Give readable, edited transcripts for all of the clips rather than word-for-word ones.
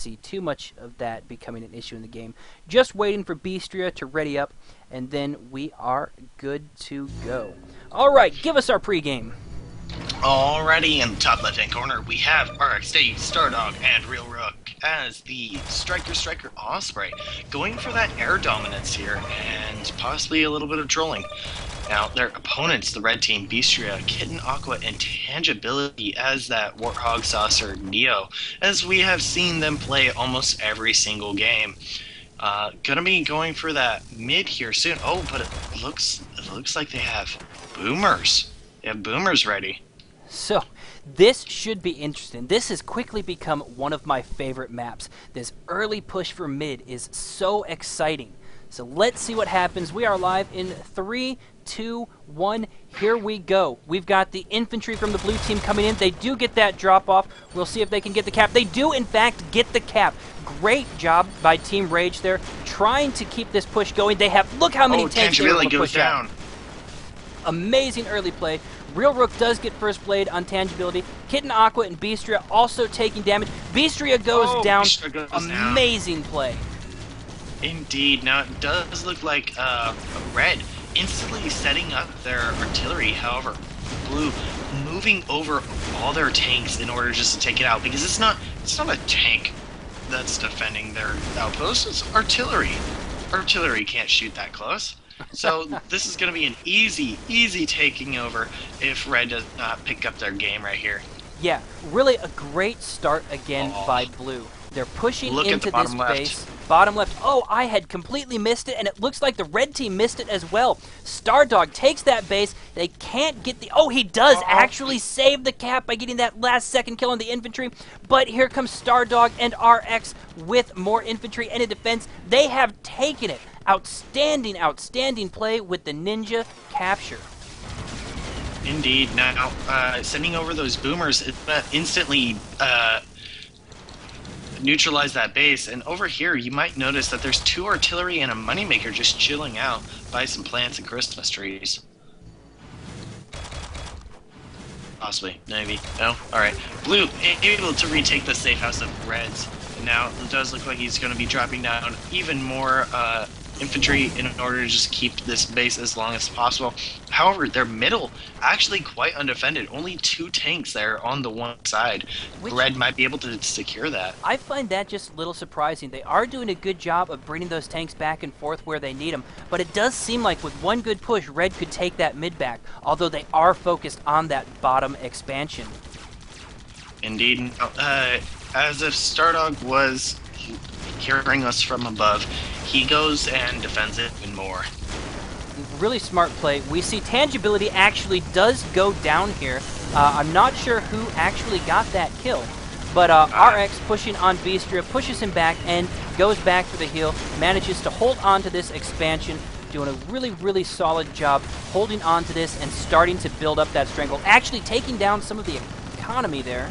see too much of that becoming an issue in the game. Just waiting for Beastria to ready up, and then we are good to go. All right, give us our pregame. Alrighty, in the top left-hand corner, we have RXD, Stardog, and Real Rook as the Striker Osprey, going for that air dominance here, and possibly a little bit of trolling. Now, their opponents, the red team, Beastria, Kitten, Aqua, and Tangibility as that Warthog Saucer Neo, as we have seen them play almost every single game. Gonna be going for that mid here soon. Oh, but it looks like they have boomers. They have boomers ready. So, this should be interesting. This has quickly become one of my favorite maps. This early push for mid is so exciting. So let's see what happens. We are live in 3, 2, 1. Here we go. We've got the infantry from the blue team coming in. They do get that drop off. We'll see if they can get the cap. They do, in fact, get the cap. Great job by Team Rage there, trying to keep this push going. They have, look how many tanks they were able to push down. Amazing early play. Real Rook does get first blade on Tangibility. Kitten, Aqua, and Beastria also taking damage. Beastria goes down. Amazing play. Indeed. Now, it does look like Red instantly setting up their artillery. However, Blue moving over all their tanks in order just to take it out, because it's not a tank that's defending their outpost. It's artillery. Artillery can't shoot that close. So this is going to be an easy taking over if Red does not pick up their game right here. Yeah, really a great start again by Blue. They're pushing into this base. Bottom left. Oh, I had completely missed it, and it looks like the red team missed it as well. Stardog takes that base. They can't get the... Oh, he does actually save the cap by getting that last second kill on the infantry. But here comes Stardog and RX with more infantry and a defense. They have taken it. Outstanding play with the ninja capture. Indeed. Now, sending over those boomers, it instantly neutralize that base. And over here, you might notice that there's 2 artillery and a moneymaker just chilling out by some plants and Christmas trees. Possibly. Maybe. No? Alright. Blue able to retake the safe house of Reds. And now it does look like he's going to be dropping down even more infantry in order to just keep this base as long as possible. However, their middle actually quite undefended. Only 2 tanks there on the one side. Red might be able to secure that. I find that just a little surprising. They are doing a good job of bringing those tanks back and forth where they need them, but it does seem like with one good push, Red could take that mid back, although they are focused on that bottom expansion. Indeed. As if Stardog was hearing us from above, he goes and defends it even more. Really smart play. We see Tangibility actually does go down here. I'm not sure who actually got that kill, but RX pushing on Beastria pushes him back and goes back for the heal, manages to hold on to this expansion, doing a really solid job holding on to this and starting to build up that stranglehold, actually taking down some of the economy there.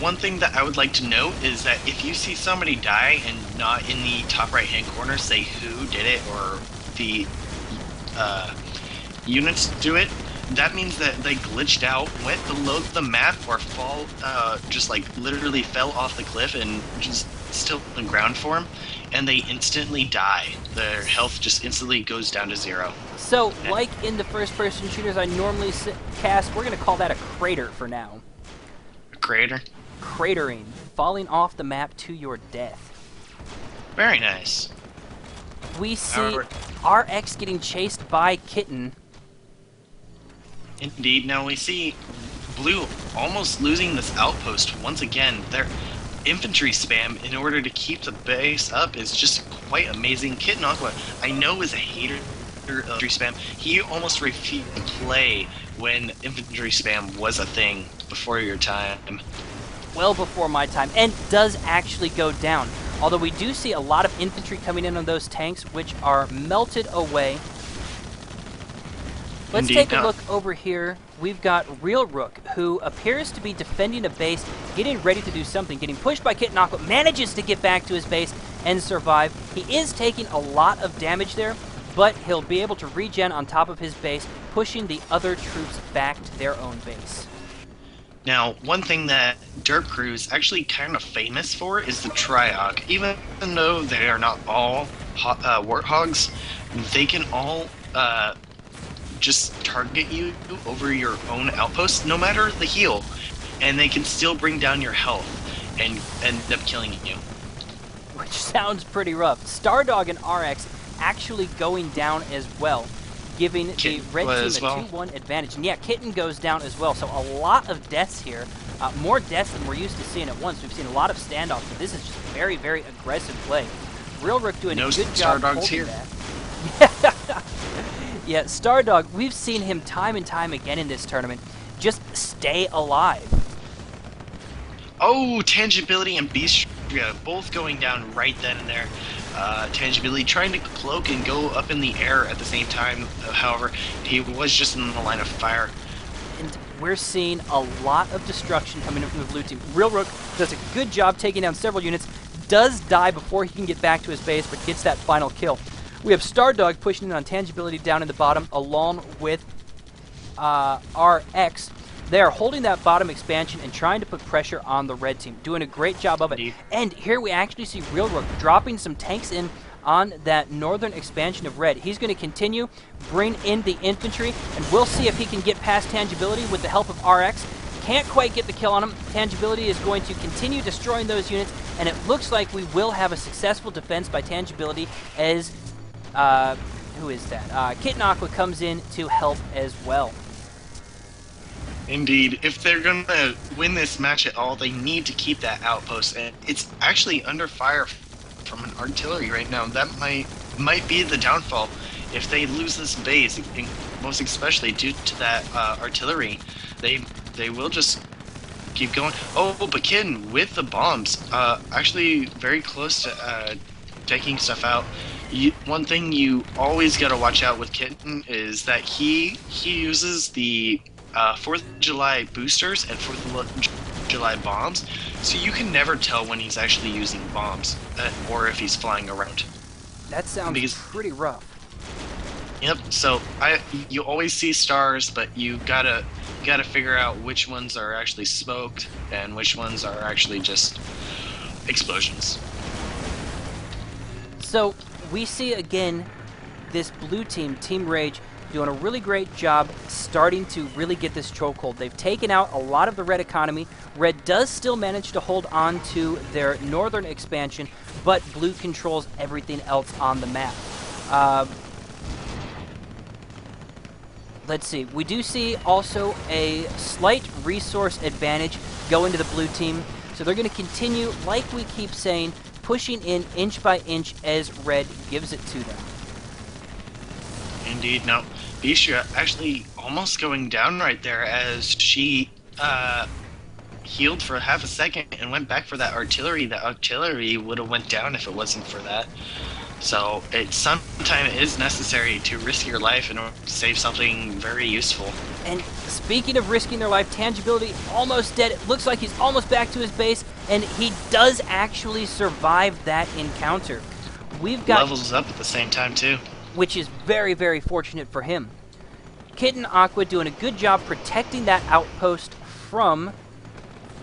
One thing that I would like to note is that if you see somebody die and not in the top right-hand corner say who did it or the units do it, that means that they glitched out, went below the map, or just like literally fell off the cliff and just still in ground form, and they instantly die. Their health just instantly goes down to 0. So, like in the first-person shooters I normally cast, we're going to call that a crater for now. A crater? Cratering, falling off the map to your death. Very nice. We see RX getting chased by Kitten. Indeed. Now we see Blue almost losing this outpost once again. Their infantry spam in order to keep the base up is just quite amazing. Kitten Aqua, I know, is a hater of infantry spam. He almost refused to play when infantry spam was a thing before your time. Well before my time, and does actually go down. Although we do see a lot of infantry coming in on those tanks, which are melted away. Let's take a look over here. We've got Real Rook, who appears to be defending a base, getting ready to do something, getting pushed by Kitten Aqua, manages to get back to his base and survive. He is taking a lot of damage there, but he'll be able to regen on top of his base, pushing the other troops back to their own base. Now, one thing that Derp Crew is actually kind of famous for is the Triarch. Even though they are not all warthogs, they can all just target you over your own outpost, no matter the heal, and they can still bring down your health and end up killing you. Which sounds pretty rough. Stardog and RX actually going down as well, giving the red team a 2-1 advantage. And yeah, Kitten goes down as well, so a lot of deaths here. More deaths than we're used to seeing at once. We've seen a lot of standoffs, but this is just very, very aggressive play. Real Rook doing a good job holding here. That. Yeah, Stardog, we've seen him time and time again in this tournament just stay alive. Oh, Tangibility and Beastria both going down right then and there. Tangibility trying to cloak and go up in the air at the same time. However, he was just in the line of fire. And we're seeing a lot of destruction coming in from the blue team. Real Rook does a good job taking down several units, does die before he can get back to his base, but gets that final kill. We have Stardog pushing in on Tangibility down in the bottom, along with RX. They are holding that bottom expansion and trying to put pressure on the red team, doing a great job of it. Indeed. And here we actually see Real Rook dropping some tanks in on that northern expansion of red. He's going to continue, bring in the infantry, and we'll see if he can get past Tangibility with the help of RX. Can't quite get the kill on him. Tangibility is going to continue destroying those units, and it looks like we will have a successful defense by Tangibility as, who is that? Kitten Aqua comes in to help as well. Indeed, if they're gonna win this match at all, they need to keep that outpost, and it's actually under fire from an artillery right now. That might be the downfall if they lose this base, most especially due to that artillery. They will just keep going. Oh, but Kitten with the bombs, actually very close to taking stuff out. One thing you always gotta watch out with Kitten is that he uses the 4th of July boosters and 4th of July bombs, so you can never tell when he's actually using bombs or if he's flying around. That sounds pretty rough. Yep. So you always see stars, but you gotta figure out which ones are actually smoked and which ones are actually just explosions. So we see again this blue team, Team Rage, doing a really great job starting to really get this chokehold. They've taken out a lot of the red economy. Red does still manage to hold on to their northern expansion, but blue controls everything else on the map. Let's see. We do see also a slight resource advantage going to the blue team. So they're going to continue, like we keep saying, pushing in inch by inch as red gives it to them. Indeed. Now, Beastria actually almost going down right there as she healed for half a second and went back for that artillery. That artillery would have went down if it wasn't for that. So sometimes it is necessary to risk your life in order to save something very useful. And speaking of risking their life, Tangibility almost dead. It looks like he's almost back to his base, and he does actually survive that encounter. We've got levels up at the same time too, which is very, very fortunate for him. Kitten Aqua doing a good job protecting that outpost from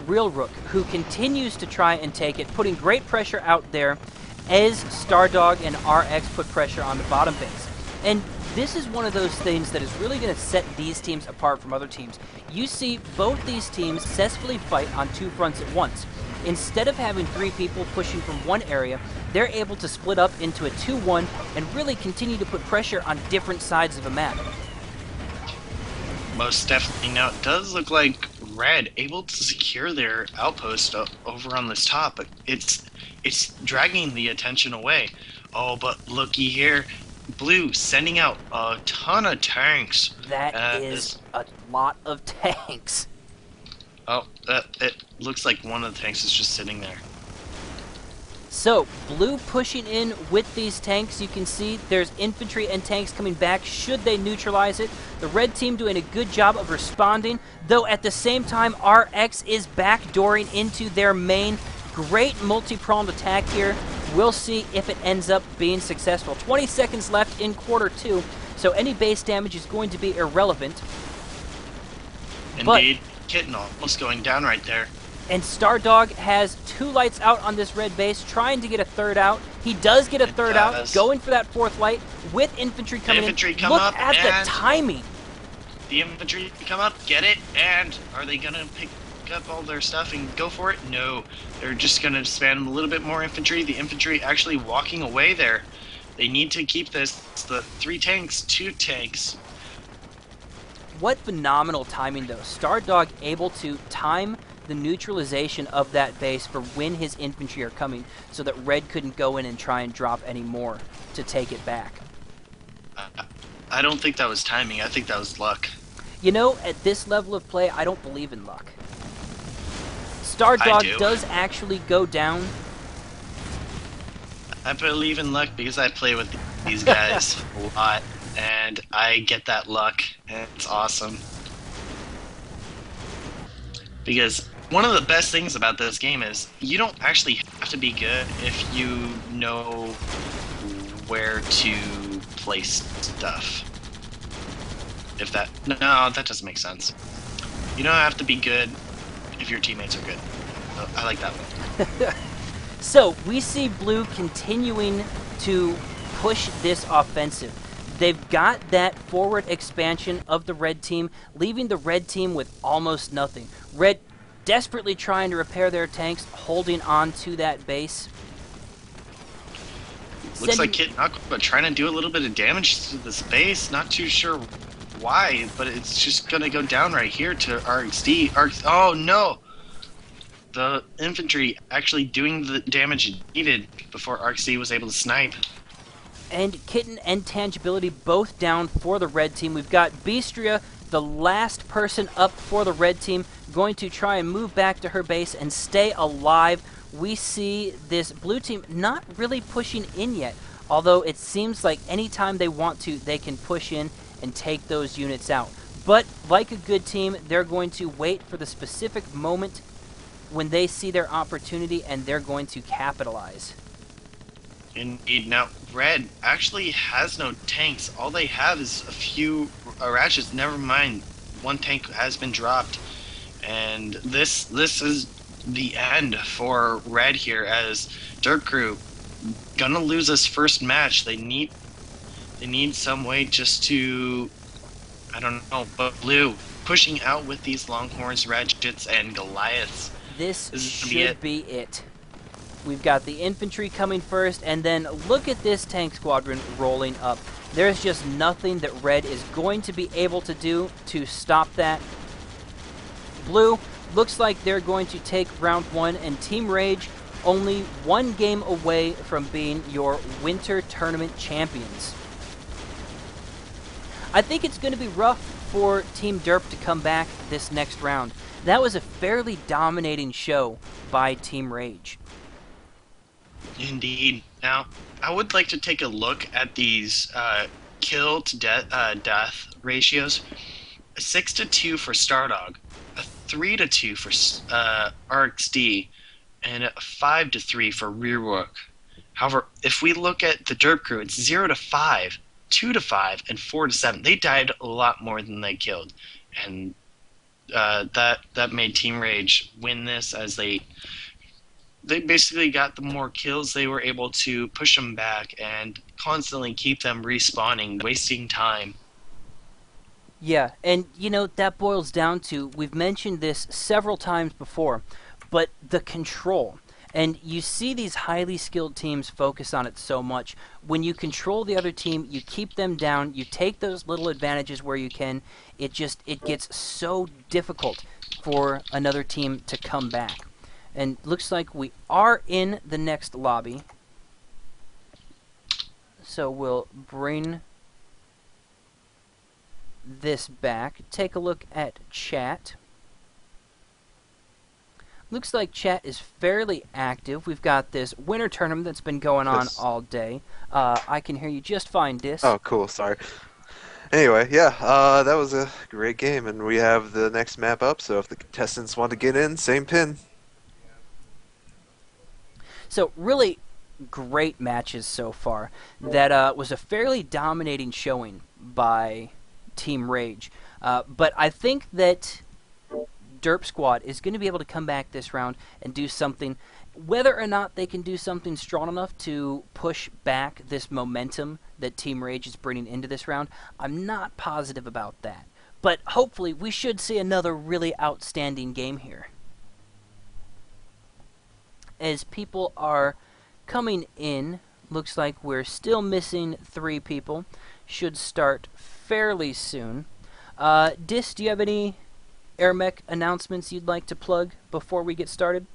Real Rook, who continues to try and take it, putting great pressure out there as Stardog and RX put pressure on the bottom base. And this is one of those things that is really going to set these teams apart from other teams. You see both these teams successfully fight on two fronts at once. Instead of having three people pushing from one area, they're able to split up into a 2-1 and really continue to put pressure on different sides of a map. Most definitely. Now, it does look like Red able to secure their outpost over on this top, but it's dragging the attention away. Oh, but looky here. Blue sending out a ton of tanks. That is a lot of tanks. Oh, it looks like one of the tanks is just sitting there. So, Blue pushing in with these tanks. You can see there's infantry and tanks coming back should they neutralize it. The red team doing a good job of responding, though at the same time RX is backdooring into their main. Great multi-pronged attack here. We'll see if it ends up being successful. 20 seconds left in quarter two, so any base damage is going to be irrelevant. Indeed. Kitten almost going down right there. And Stardog has 2 lights out on this red base, trying to get a third out. He does get a third out, going for that 4th light with infantry coming infantry in. Come Look up at the timing. The infantry come up, get it, and are they going to pick up all their stuff and go for it? No. They're just going to spam a little bit more infantry. The infantry actually walking away there. They need to keep this. The 3 tanks, 2 tanks. What phenomenal timing, though. Stardog able to time the neutralization of that base for when his infantry are coming so that Red couldn't go in and try and drop any more to take it back. I don't think that was timing. I think that was luck. You know, at this level of play, I don't believe in luck. Stardog does actually go down. I believe in luck because I play with these guys a lot, and I get that luck, and it's awesome. Because one of the best things about this game is you don't actually have to be good if you know where to place stuff. If that... No, that doesn't make sense. You don't have to be good if your teammates are good. I like that one. So, we see Blue continuing to push this offensive. They've got that forward expansion of the red team, leaving the red team with almost nothing. Red desperately trying to repair their tanks, holding on to that base. Looks like Kit Aqua trying to do a little bit of damage to this base. Not too sure why, but it's just going to go down right here to RXD. Oh, no! The infantry actually doing the damage it needed before RXD was able to snipe. And Kitten and Tangibility both down for the red team. We've got Beastria, the last person up for the red team, going to try and move back to her base and stay alive. We see this blue team not really pushing in yet, although it seems like anytime they want to, they can push in and take those units out. But like a good team, they're going to wait for the specific moment when they see their opportunity, and they're going to capitalize. Indeed. Now, Red actually has no tanks. All they have is a few ratchets. Never mind, 1 tank has been dropped. And this is the end for Red here, as Dirt Crew gonna lose this first match. They need some way just to, I don't know, but Blue pushing out with these Longhorns, Ratchets, and Goliaths. This should be it. We've got the infantry coming first, and then look at this tank squadron rolling up. There's just nothing that Red is going to be able to do to stop that. Blue looks like they're going to take round 1, and Team Rage only 1 game away from being your winter tournament champions. I think it's going to be rough for Team Derp to come back this next round. That was a fairly dominating show by Team Rage. Indeed. Now, I would like to take a look at these kill to death ratios. A 6-2 for Stardog, a 3-2 for RXD, and a 5-3 for Rearwook. However, if we look at the Derp Crew, it's 0-5, 2-5, and 4-7. They died a lot more than they killed, and that made Team Rage win this, as they basically got the more kills. They were able to push them back and constantly keep them respawning, wasting time. Yeah, and you know, that boils down to, we've mentioned this several times before, but the control. And you see these highly skilled teams focus on it so much. When you control the other team, you keep them down, you take those little advantages where you can, it gets so difficult for another team to come back. And looks like we are in the next lobby. So we'll bring this back. Take a look at chat. Looks like chat is fairly active. We've got this winter tournament that's been going on all day. I can hear you just fine, Dis. Oh, cool. Sorry. Anyway, yeah, that was a great game, and we have the next map up, so if the contestants want to get in, same pin. So really great matches so far. That was a fairly dominating showing by Team Rage. But I think that Derp Squad is going to be able to come back this round and do something. Whether or not they can do something strong enough to push back this momentum that Team Rage is bringing into this round, I'm not positive about that. But hopefully we should see another really outstanding game here. As people are coming in, looks like we're still missing 3 people. Should start fairly soon. Dis, do you have any Airmech announcements you'd like to plug before we get started?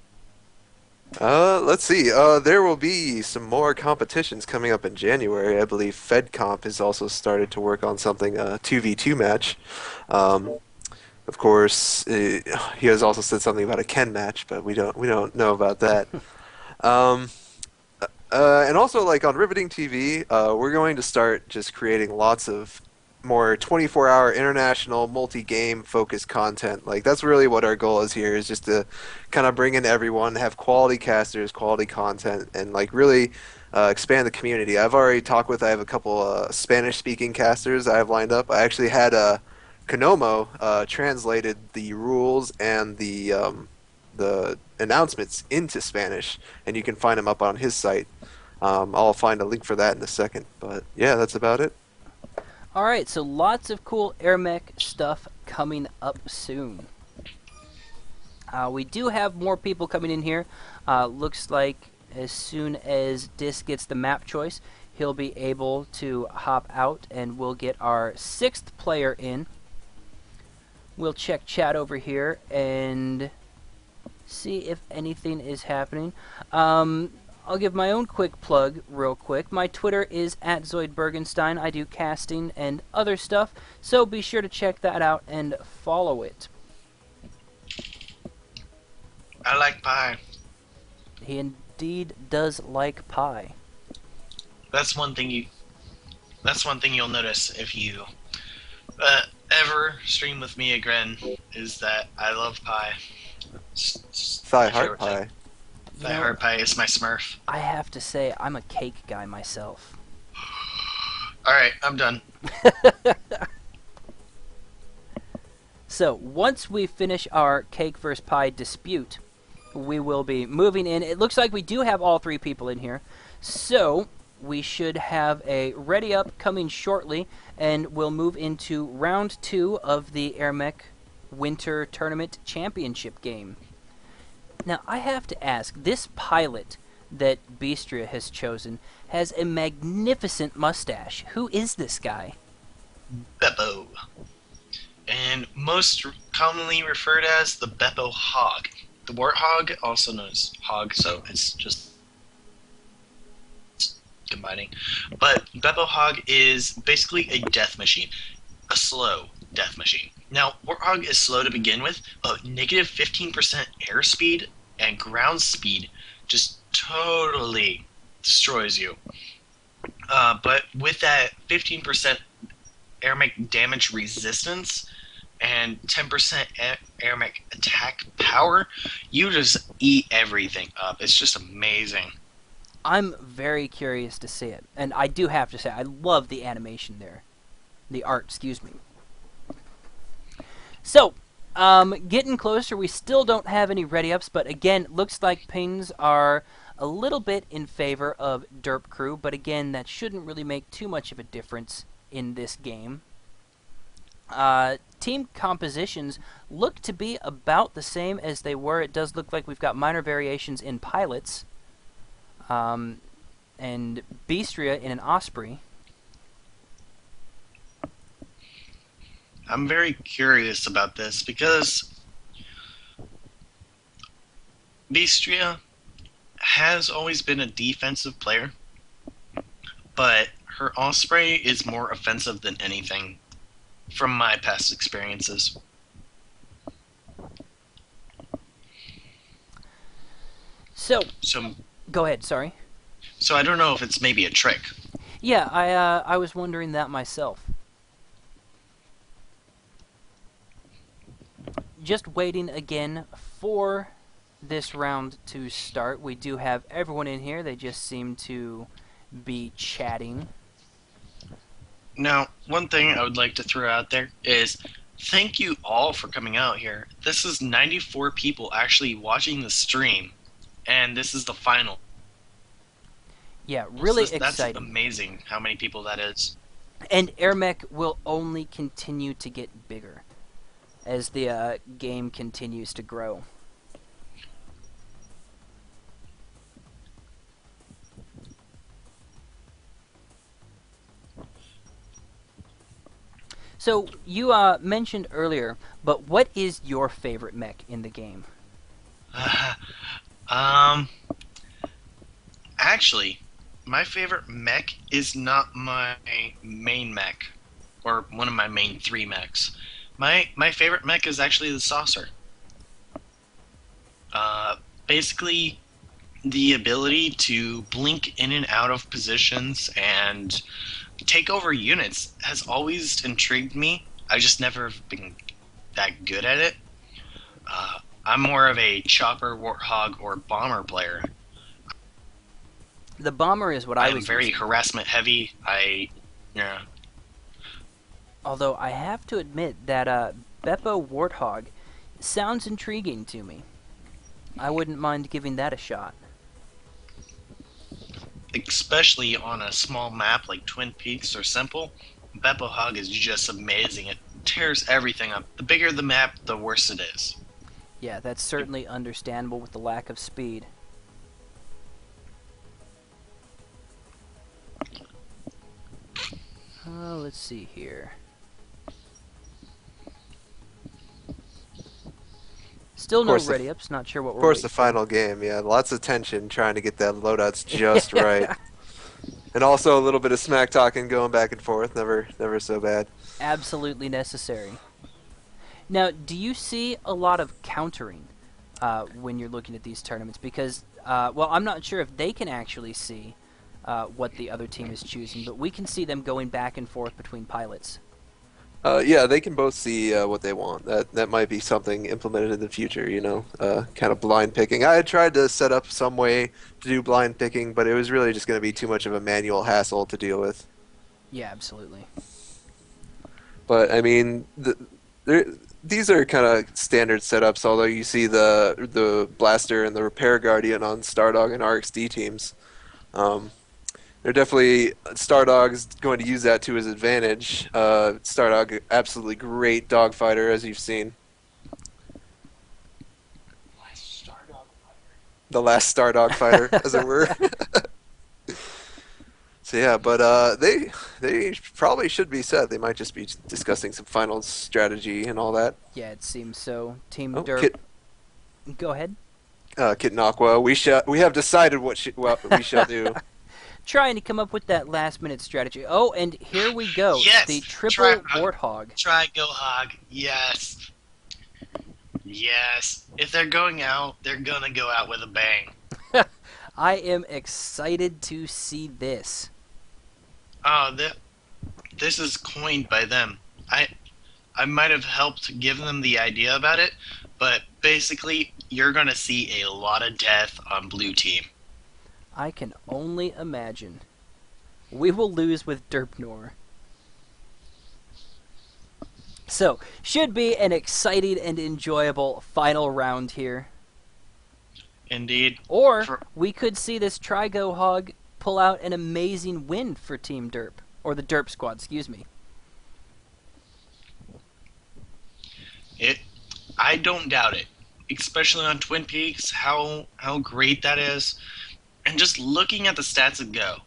Let's see. There will be some more competitions coming up in January. I believe FedComp has also started to work on something, a 2v2 match. Of course, he has also said something about a Ken match, but we don't know about that. Um, and also, like on Riveting TV, we're going to start just creating lots of more 24-hour international multi-game focused content. Like that's really what our goal is here, is just to kind of bring in everyone, have quality casters, quality content, and like really expand the community. I have a couple Spanish-speaking casters I have lined up. I actually had Konomo translated the rules and the announcements into Spanish, and you can find them up on his site. I'll find a link for that in a second. But yeah, that's about it. Alright, so lots of cool Airmech stuff coming up soon. We do have more people coming in here. Looks like as soon as Dis gets the map choice, he'll be able to hop out and we'll get our 6th player in. We'll check chat over here and see if anything is happening. I'll give my own quick plug real quick. My Twitter is @ZoidBergenstein. I do casting and other stuff, so be sure to check that out and follow it. I like pie. He indeed does like pie. That's one thing you'll notice if you ever stream with me again, is that I love pie. Thigh heart pie. Thigh heart pie is my Smurf. I have to say, I'm a cake guy myself. Alright, I'm done. So, once we finish our cake versus pie dispute, we will be moving in. It looks like we do have all 3 people in here. So, we should have a ready up coming shortly, and we'll move into round 2 of the Airmech Winter Tournament Championship game. Now, I have to ask, this pilot that Beastria has chosen has a magnificent mustache. Who is this guy? Beppo. And most commonly referred as the Beppo Hog. The Warthog, also known as Hog, so it's just combining. But Beppo Hog is basically a death machine. A slow death machine. Now, Warthog is slow to begin with, but negative 15% airspeed and ground speed just totally destroys you. But with that 15% Airmech damage resistance and 10% Airmech attack power, you just eat everything up. It's just amazing. I'm very curious to see it. And I do have to say, I love the animation there. The art, excuse me. So, getting closer. We still don't have any ready-ups, but again, looks like pings are a little bit in favor of Derp Crew, but again, that shouldn't really make too much of a difference in this game. Team compositions look to be about the same as they were. It does look like we've got minor variations in pilots, and Beastria in an Osprey. I'm very curious about this because Beastria has always been a defensive player, but her Osprey is more offensive than anything from my past experiences. So So go ahead, sorry. I don't know if it's maybe a trick. Yeah, I was wondering that myself. Just waiting again for this round to start. We do have everyone in here. They just seem to be chatting. Now, one thing I would like to throw out there is Thank you all for coming out here. This is 94 people actually watching the stream, and this is the final. Yeah, So really that's exciting. amazing how many people that is. And Airmech will only continue to get bigger as the game continues to grow. So you mentioned earlier, but what is your favorite mech in the game? um, Actually, my favorite mech is not my main mech, or one of my main three mechs. My favorite mech is actually the saucer. Basically, the ability to blink in and out of positions and take over units has always intrigued me. I just never been that good at it. I'm more of a chopper, warthog, or bomber player. The bomber is what I I am was very using. harassment heavy. Yeah. Although I have to admit that Beppo Warthog sounds intriguing to me. I wouldn't mind giving that a shot. Especially on a small map like Twin Peaks or Simple, Beppo Hog is just amazing. It tears everything up. The bigger the map, the worse it is. Yeah, that's certainly understandable with the lack of speed. Let's see here. Still Of no course, ready ups. Not sure what of we're course, the waiting for. final game. Yeah, lots of tension trying to get that loadouts just right, and also a little bit of smack talking going back and forth. Never so bad. Absolutely necessary. Now, do you see a lot of countering when you're looking at these tournaments? Because, well, I'm not sure if they can actually see what the other team is choosing, but we can see them going back and forth between pilots. Yeah, they can both see what they want. That might be something implemented in the future. Kind of blind picking. I had tried to set up some way to do blind picking, but it was really just going to be too much of a manual hassle to deal with. Yeah, absolutely. But I mean, these are kind of standard setups. Although you see the blaster and the repair guardian on Stardog and RxD teams. Um, They're definitely Stardog's going to use that to his advantage. Stardog, absolutely great dogfighter, as you've seen. The last Stardog fighter, as it were. So yeah, but they probably should be set. They might just be discussing some final strategy and all that. Yeah, it seems so. Team Oh, Derp, go ahead. Kit and Aqua, we have decided what we shall do. Trying to come up with that last minute strategy. Oh, and here we go. The Yes! triple Warthog. Try Go Hog. Yes. Yes. If they're going out, they're gonna go out with a bang. I am excited to see this. Oh, this is coined by them. I might have helped give them the idea about it, but basically, you're gonna see a lot of death on blue team. I can only imagine. We will lose with Derpnor. So, should be an exciting and enjoyable final round here. Indeed. Or we could see this Trigo Hog pull out an amazing win for Team Derp. Or the Derp Squad, excuse me. I don't doubt it. Especially on Twin Peaks, how great that is. And just looking at the stats of Go,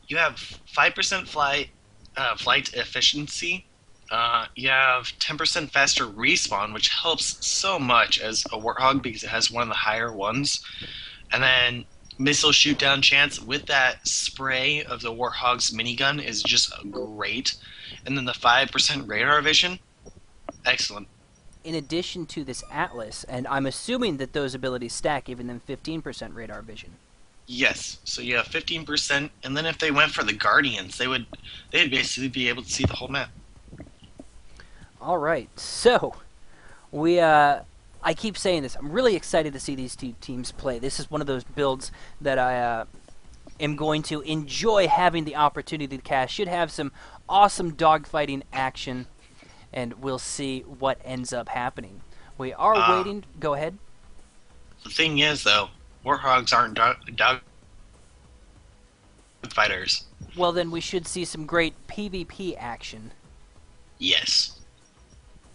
you have 5% flight efficiency. You have 10% faster respawn, which helps so much as a Warthog because it has one of the higher ones. And then missile shoot down chance with that spray of the Warthog's minigun is just great. And then the 5% radar vision, excellent. In addition to this Atlas, and I'm assuming that those abilities stack, giving them 15% radar vision. Yes, so you have 15%, and then if they went for the Guardians, they'd basically be able to see the whole map. All right, so I keep saying this. I'm really excited to see these two teams play. This is one of those builds that I am going to enjoy having the opportunity to cast. Should have some awesome dogfighting action. and we'll see what ends up happening. We are waiting. Go ahead. The thing is, though, warthogs aren't dog fighters. Well, then we should see some great PvP action. Yes.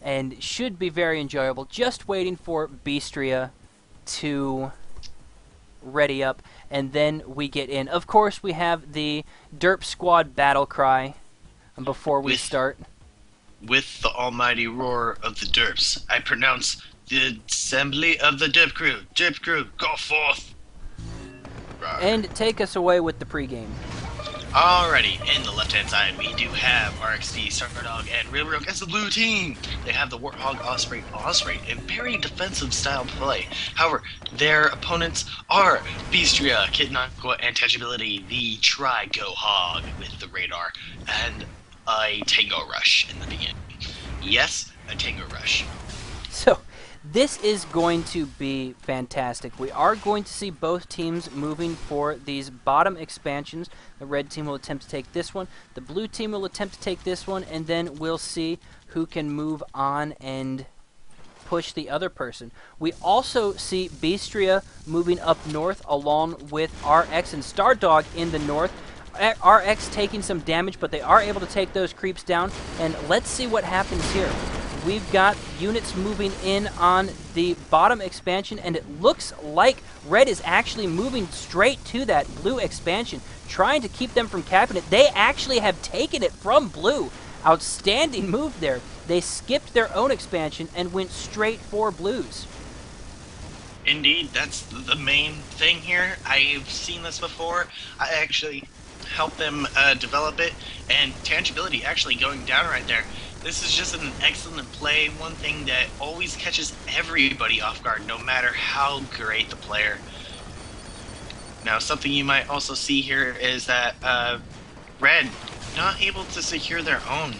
And should be very enjoyable. Just waiting for Beastria to ready up, and then we get in. Of course, we have the Derp Squad battle cry before we start. With the almighty roar of the derps, I pronounce the assembly of the derp crew. Derp crew, go forth! Rawr. And take us away with the pregame. Alrighty, in the left-hand side, we do have RXD, Stardog, and Real Rook as the blue team. They have the Warthog, Osprey, in very defensive style play. However, their opponents are Beastria, Kitnakwa, and Tangibility, the Tri-Go Hog with the radar, and a Tango Rush in the beginning. Yes, a Tango Rush. So, this is going to be fantastic. We are going to see both teams moving for these bottom expansions. The red team will attempt to take this one. The blue team will attempt to take this one, and then we'll see who can move on and push the other person. We also see Beastria moving up north along with RX and Stardog in the north. RX taking some damage, but they are able to take those creeps down, and let's see what happens here. We've got units moving in on the bottom expansion, and it looks like red is actually moving straight to that blue expansion, trying to keep them from capping it. They actually have taken it from blue. Outstanding move there. They skipped their own expansion and went straight for blues. Indeed, that's the main thing here. I've seen this before. I actually helped them develop it, and Tangibility actually going down right there. This is just an excellent play, one thing that always catches everybody off guard, no matter how great the player. Now, something you might also see here is that red not able to secure their own,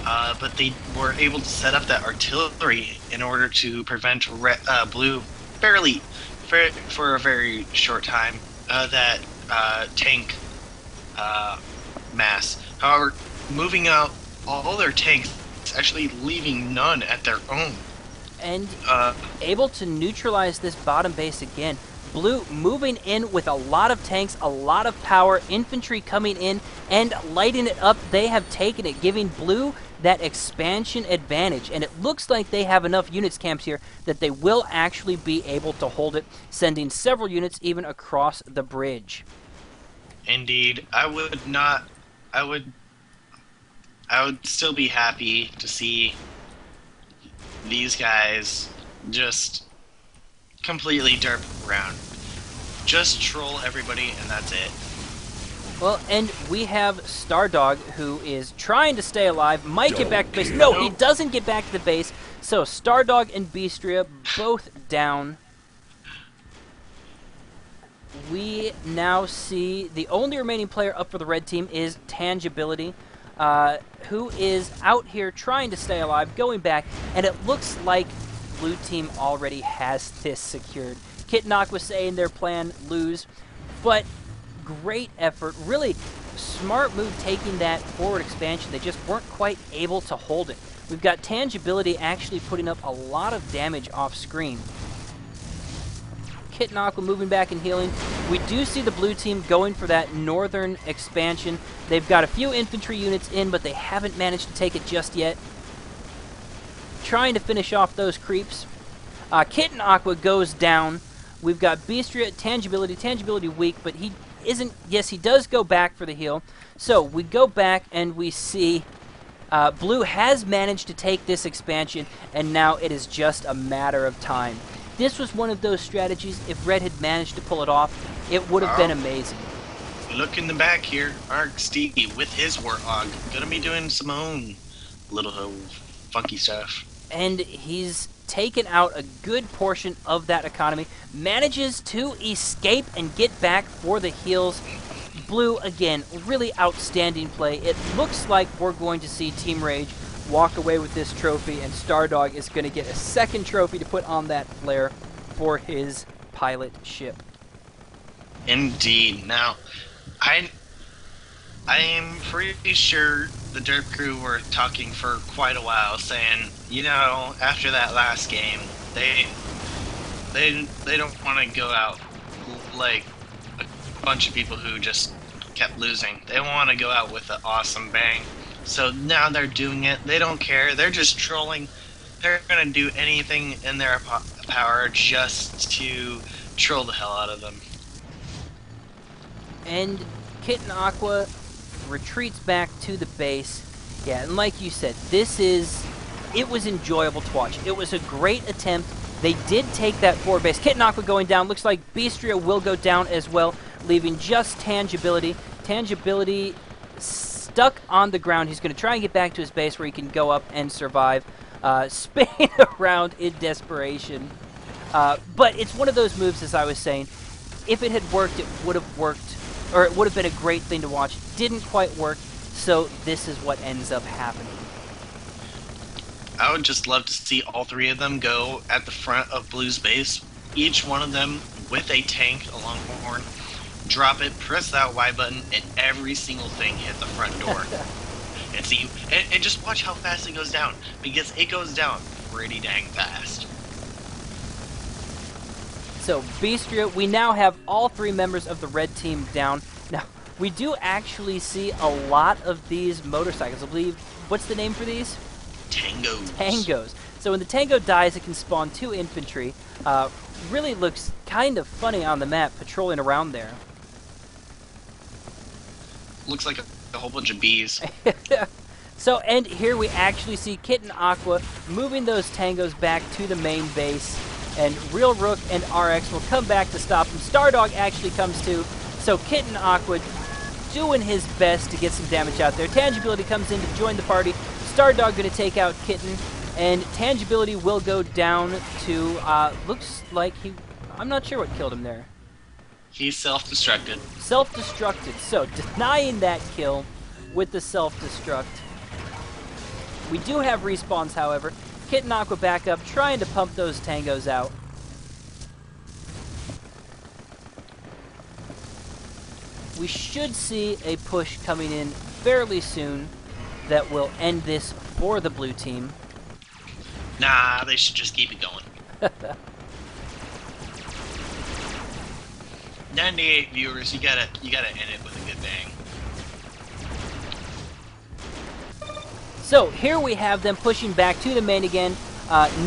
but they were able to set up that artillery in order to prevent blue for a very short time that tank mass. However, moving out all their tanks, actually leaving none at their own. And able to neutralize this bottom base again. Blue moving in with a lot of tanks, a lot of power, infantry coming in and lighting it up. They have taken it, giving blue that expansion advantage. And it looks like they have enough units camped here that they will actually be able to hold it, sending several units even across the bridge. Indeed. I would still be happy to see these guys just completely derp around. Just troll everybody, and that's it. Well, and we have Stardog, who is trying to stay alive, might get back to the base. No, he doesn't get back to the base. So Stardog and Beastria both down. We now see the only remaining player up for the red team is Tangibility, who is out here trying to stay alive, going back, and it looks like blue team already has this secured. Kitnock was saying their plan, lose, but great effort, really smart move taking that forward expansion. They just weren't quite able to hold it. We've got Tangibility actually putting up a lot of damage off screen. Kitnock moving back and healing. We do see the blue team going for that northern expansion. They've got a few infantry units in, but they haven't managed to take it just yet. Trying to finish off those creeps. Kitten Aqua goes down. We've got Beastria, Tangibility weak, but he isn't. Yes, he does go back for the heal. So we go back and we see blue has managed to take this expansion, and now it is just a matter of time. This was one of those strategies, if red had managed to pull it off, it would have been amazing. Look in the back here, RXD with his Warthog, gonna be doing some own little funky stuff. And he's taken out a good portion of that economy, manages to escape and get back for the heals. Blue, again, really outstanding play. It looks like we're going to see Team Rage walk away with this trophy, and Stardog is going to get a second trophy to put on that flare for his pilot ship. Indeed. Now, I am pretty sure the Derp crew were talking for quite a while, saying, you know, after that last game, they don't want to go out like a bunch of people who just kept losing. They want to go out with an awesome bang. So now they're doing it. They don't care. They're just trolling. They're gonna do anything in their power just to troll the hell out of them. And Kitten Aqua retreats back to the base. Yeah, and like you said, it was enjoyable to watch. It was a great attempt. They did take that forward base. Kitten Aqua going down. Looks like Beastria will go down as well, leaving just Tangibility. Tangibility stuck on the ground. He's going to try and get back to his base where he can go up and survive. Spinning around in desperation. But it's one of those moves, as I was saying, if it had worked, it would have worked, or it would have been a great thing to watch. Didn't quite work, so this is what ends up happening. I would just love to see all three of them go at the front of Blue's base, each one of them with a tank, a longhorn, drop it, press that Y button, and every single thing hit the front door. And see, and just watch how fast it goes down, because it goes down pretty dang fast. So, Beastria, we now have all three members of the red team down. Now, we do actually see a lot of these motorcycles. I believe, what's the name for these? Tangos. Tangos. So when the Tango dies, it can spawn 2 infantry. Really looks kind of funny on the map, patrolling around there. Looks like a whole bunch of bees. So, and here we actually see Kitten Aqua moving those Tangos back to the main base, and Real Rook and RX will come back to stop him. Stardog actually comes too, so Kitten Aqua doing his best to get some damage out there. Tangibility comes in to join the party. Stardog going to take out Kitten, and Tangibility will go down to, looks like I'm not sure what killed him there. He's self-destructed. Self-destructed, so denying that kill with the self-destruct. We do have respawns, however. Kitten Aqua back up, trying to pump those Tangos out. We should see a push coming in fairly soon that will end this for the blue team. Nah, they should just keep it going. 98 viewers, you gotta end it with a good bang. So here we have them pushing back to the main again.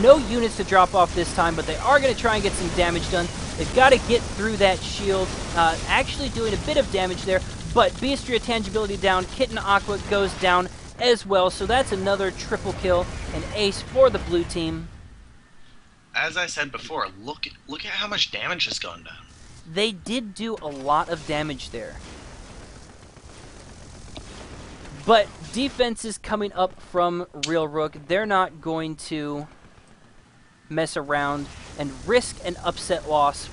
No units to drop off this time, but they are going to try and get some damage done. They've got to get through that shield, actually doing a bit of damage there, but Beastria Tangibility down, Kitten Aqua goes down as well, so that's another triple kill, an ace for the blue team. As I said before, look at how much damage has gone down. They did do a lot of damage there. But defense is coming up from Real Rook. They're not going to mess around and risk an upset loss.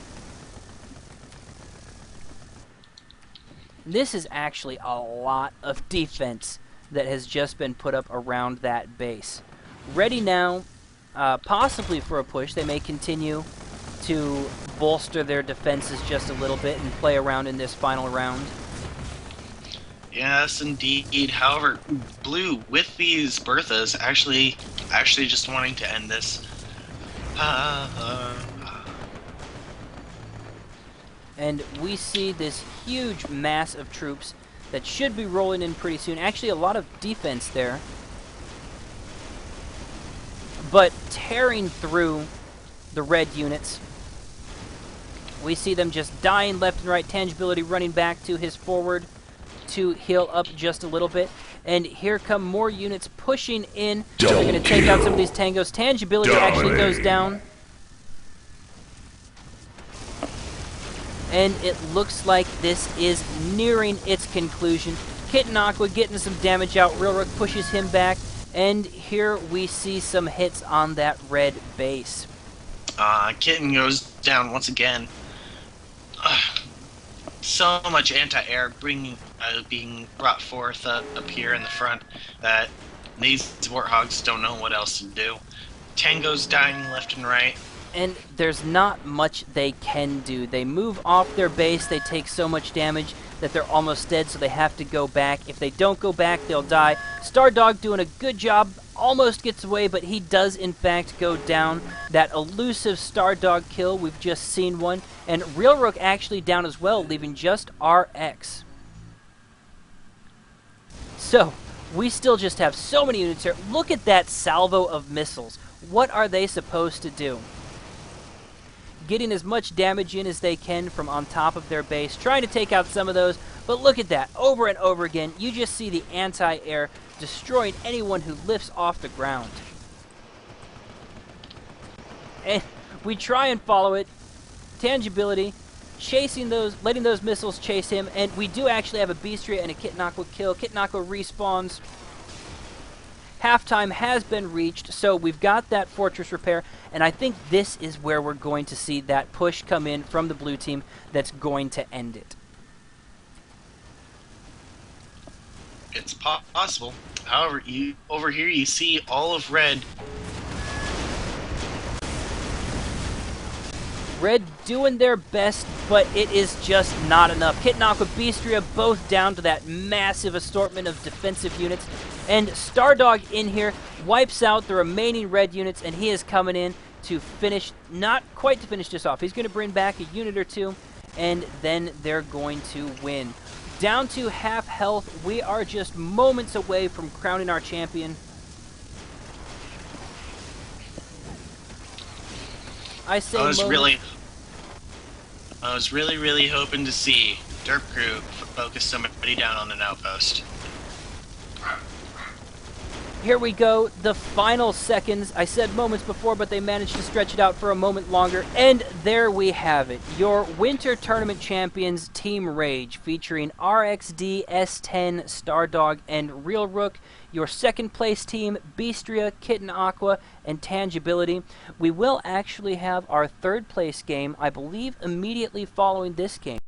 This is actually a lot of defense that has just been put up around that base. Ready now, possibly for a push. They may continue to bolster their defenses just a little bit and play around in this final round. Yes, indeed. However, Blue, with these Berthas, actually just wanting to end this. And we see this huge mass of troops that should be rolling in pretty soon. Actually, a lot of defense there. But tearing through the red units. We see them just dying left and right. Tangibility running back to his forward to heal up just a little bit. And here come more units pushing in. They're going to take out some of these Tangos. Tangibility actually goes down. And it looks like this is nearing its conclusion. Kitten Aqua getting some damage out. Real Rook pushes him back. And here we see some hits on that red base. Kitten goes down once again. So much anti-air being brought forth up here in the front that these Warthogs don't know what else to do. Tango's dying left and right. And there's not much they can do. They move off their base, they take so much damage that they're almost dead, so they have to go back. If they don't go back, they'll die. Stardog doing a good job, almost gets away, but he does in fact go down. That elusive Stardog kill, we've just seen one. And Real Rook actually down as well, leaving just RX. So, we still just have so many units here. Look at that salvo of missiles. What are they supposed to do? Getting as much damage in as they can from on top of their base, trying to take out some of those, but look at that, over and over again, you just see the anti-air destroying anyone who lifts off the ground. And we try and follow it, tangibility, chasing those, letting those missiles chase him, and we do actually have a Beastria and a Kitnakwa kill. Kitnakwa respawns. Halftime has been reached, so we've got that fortress repair, and I think this is where we're going to see that push come in from the blue team that's going to end it. It's possible. However, over here you see all of red. Red doing their best, but it is just not enough. Kitnakwa, Beastria both down to that massive assortment of defensive units. And Stardog in here wipes out the remaining red units, and he is coming in to finish, not quite to finish this off. He's going to bring back a unit or two, and then they're going to win. Down to half health, we are just moments away from crowning our champion. I say I was really hoping to see Derp Crew focus somebody down on an outpost. Here we go, the final seconds. I said moments before, but they managed to stretch it out for a moment longer. And there we have it, your Winter Tournament Champions Team Rage, featuring RXD, S10, Stardog, and Real Rook. Your second place team, Beastria, Kitten Aqua, and Tangibility. We will actually have our third place game, I believe, immediately following this game.